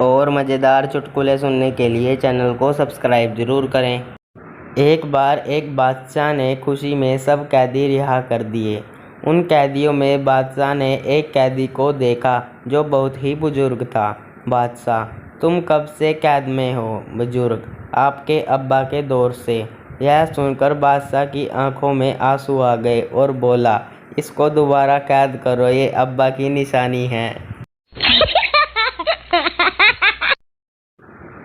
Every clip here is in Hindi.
और मज़ेदार चुटकुले सुनने के लिए चैनल को सब्सक्राइब ज़रूर करें। एक बार एक बादशाह ने खुशी में सब कैदी रिहा कर दिए। उन कैदियों में बादशाह ने एक कैदी को देखा जो बहुत ही बुजुर्ग था। बादशाह, तुम कब से कैद में हो? बुजुर्ग, आपके अब्बा के दौर से। यह सुनकर बादशाह की आंखों में आंसू आ गए और बोला, इसको दोबारा कैद करो, ये अब्बा की निशानी है।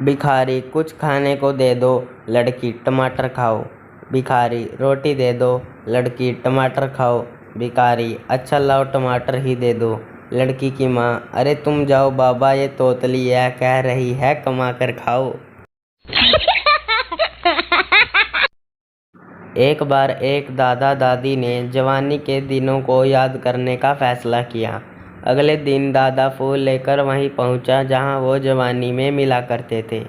भिखारी, कुछ खाने को दे दो। लड़की, टमाटर खाओ। भिखारी, रोटी दे दो। लड़की, टमाटर खाओ। भिखारी, अच्छा लाओ टमाटर ही दे दो। लड़की की माँ, अरे तुम जाओ बाबा, ये तोतली यह कह रही है कमा कर खाओ। एक बार एक दादा दादी ने जवानी के दिनों को याद करने का फैसला किया। अगले दिन दादा फूल लेकर वहीं पहुंचा जहां वो जवानी में मिला करते थे।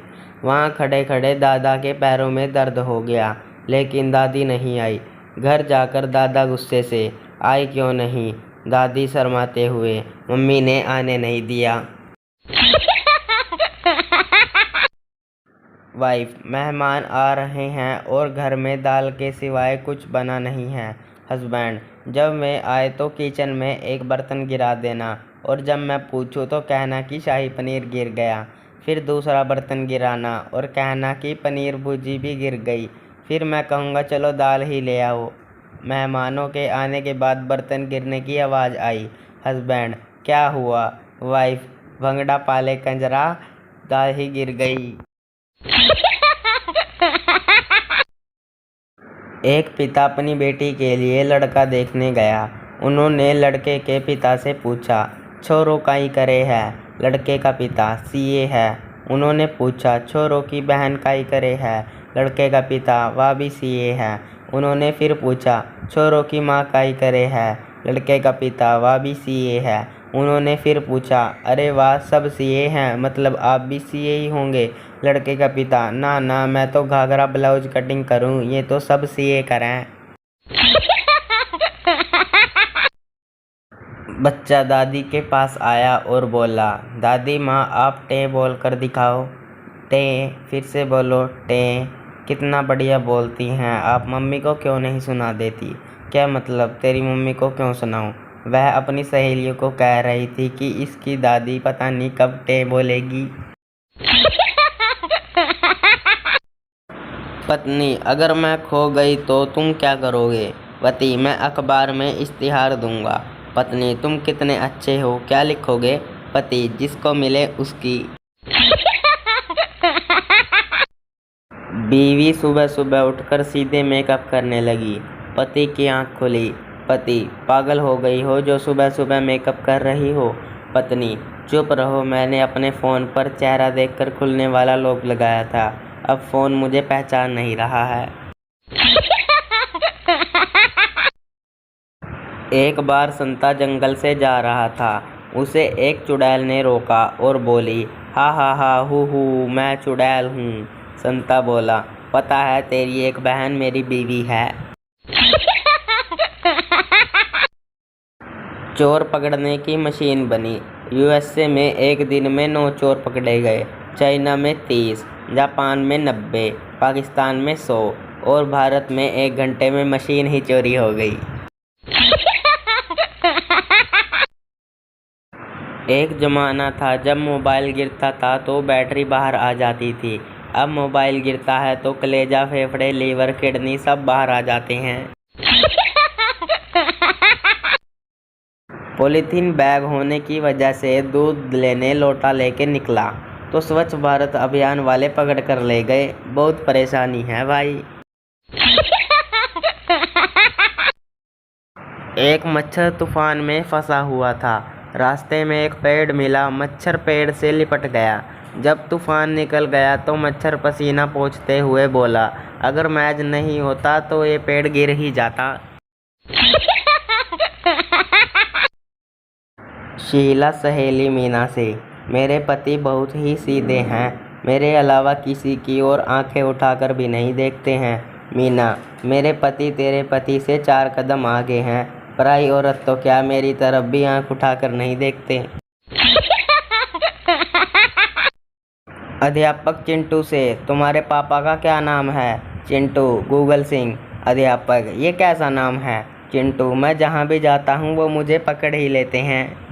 वहां खड़े खड़े दादा के पैरों में दर्द हो गया, लेकिन दादी नहीं आई। घर जाकर दादा गुस्से से, आई क्यों नहीं? दादी शर्माते हुए, मम्मी ने आने नहीं दिया। वाइफ, मेहमान आ रहे हैं और घर में दाल के सिवाय कुछ बना नहीं है। हस्बैंड, जब मैं आए तो किचन में एक बर्तन गिरा देना और जब मैं पूछूं तो कहना कि शाही पनीर गिर गया। फिर दूसरा बर्तन गिराना और कहना कि पनीर भुर्जी भी गिर गई। फिर मैं कहूँगा चलो दाल ही ले आओ। मेहमानों के आने के बाद बर्तन गिरने की आवाज़ आई। हस्बैंड, क्या हुआ? वाइफ, भंगड़ा पाले कंजरा, दाल ही गिर गई। एक पिता अपनी बेटी के लिए लड़का देखने गया। उन्होंने लड़के के पिता से पूछा, छोरो काई करे है? लड़के का पिता, सीए है। उन्होंने पूछा, छोरों की बहन काई करे है? लड़के का पिता, वह भी सीए है। उन्होंने फिर पूछा, छोरों की माँ काई करे है? लड़के का पिता, वह भी सीए है। उन्होंने फिर पूछा, अरे वाह, सब सीए हैं, मतलब आप भी सीए ही होंगे? लड़के का पिता, ना ना, मैं तो घाघरा ब्लाउज कटिंग करूं, ये तो सब सीए करें। बच्चा दादी के पास आया और बोला, दादी माँ आप टे बोल कर दिखाओ। टे, फिर से बोलो टे। कितना बढ़िया बोलती हैं आप, मम्मी को क्यों नहीं सुना देती? क्या मतलब, तेरी मम्मी को क्यों सुनाऊं? वह अपनी सहेलियों को कह रही थी कि इसकी दादी पता नहीं कब टे बोलेगी। पत्नी, अगर मैं खो गई तो तुम क्या करोगे? पति, मैं अखबार में इश्तिहार दूंगा। पत्नी, तुम कितने अच्छे हो, क्या लिखोगे? पति, जिसको मिले उसकी। बीवी सुबह सुबह उठकर सीधे मेकअप करने लगी। पति की आंख खुली। पति, पागल हो गई हो जो सुबह सुबह मेकअप कर रही हो? पत्नी, चुप रहो, मैंने अपने फ़ोन पर चेहरा देखकर खुलने वाला लॉक लगाया था, अब फ़ोन मुझे पहचान नहीं रहा है। एक बार संता जंगल से जा रहा था। उसे एक चुड़ैल ने रोका और बोली, हा हा हा हू हू, मैं चुड़ैल हूँ। संता बोला, पता है तेरी एक बहन मेरी बीवी है। चोर पकड़ने की मशीन बनी। यूएसए में एक दिन में 9 चोर पकड़े गए, चाइना में 30, जापान में 90, पाकिस्तान में 100 और भारत में 1 घंटे में मशीन ही चोरी हो गई। एक ज़माना था जब मोबाइल गिरता था तो बैटरी बाहर आ जाती थी। अब मोबाइल गिरता है तो कलेजा, फेफड़े, लीवर, किडनी सब बाहर आ जाते हैं। पॉलीथीन बैग होने की वजह से दूध लेने लोटा लेके निकला तो स्वच्छ भारत अभियान वाले पकड़ कर ले गए। बहुत परेशानी है भाई। एक मच्छर तूफान में फंसा हुआ था। रास्ते में एक पेड़ मिला, मच्छर पेड़ से लिपट गया। जब तूफान निकल गया तो मच्छर पसीना पोंछते हुए बोला, अगर मैच नहीं होता तो ये पेड़ गिर ही जाता। शीला सहेली मीना से, मेरे पति बहुत ही सीधे हैं, मेरे अलावा किसी की ओर आंखें उठाकर भी नहीं देखते हैं। मीना, मेरे पति तेरे पति से 4 कदम आगे हैं, पराई औरत तो क्या मेरी तरफ भी आंख उठाकर नहीं देखते। अध्यापक चिंटू से, तुम्हारे पापा का क्या नाम है? चिंटू, गूगल सिंह। अध्यापक, ये कैसा नाम है? चिंटू, मैं जहाँ भी जाता हूँ वो मुझे पकड़ ही लेते हैं।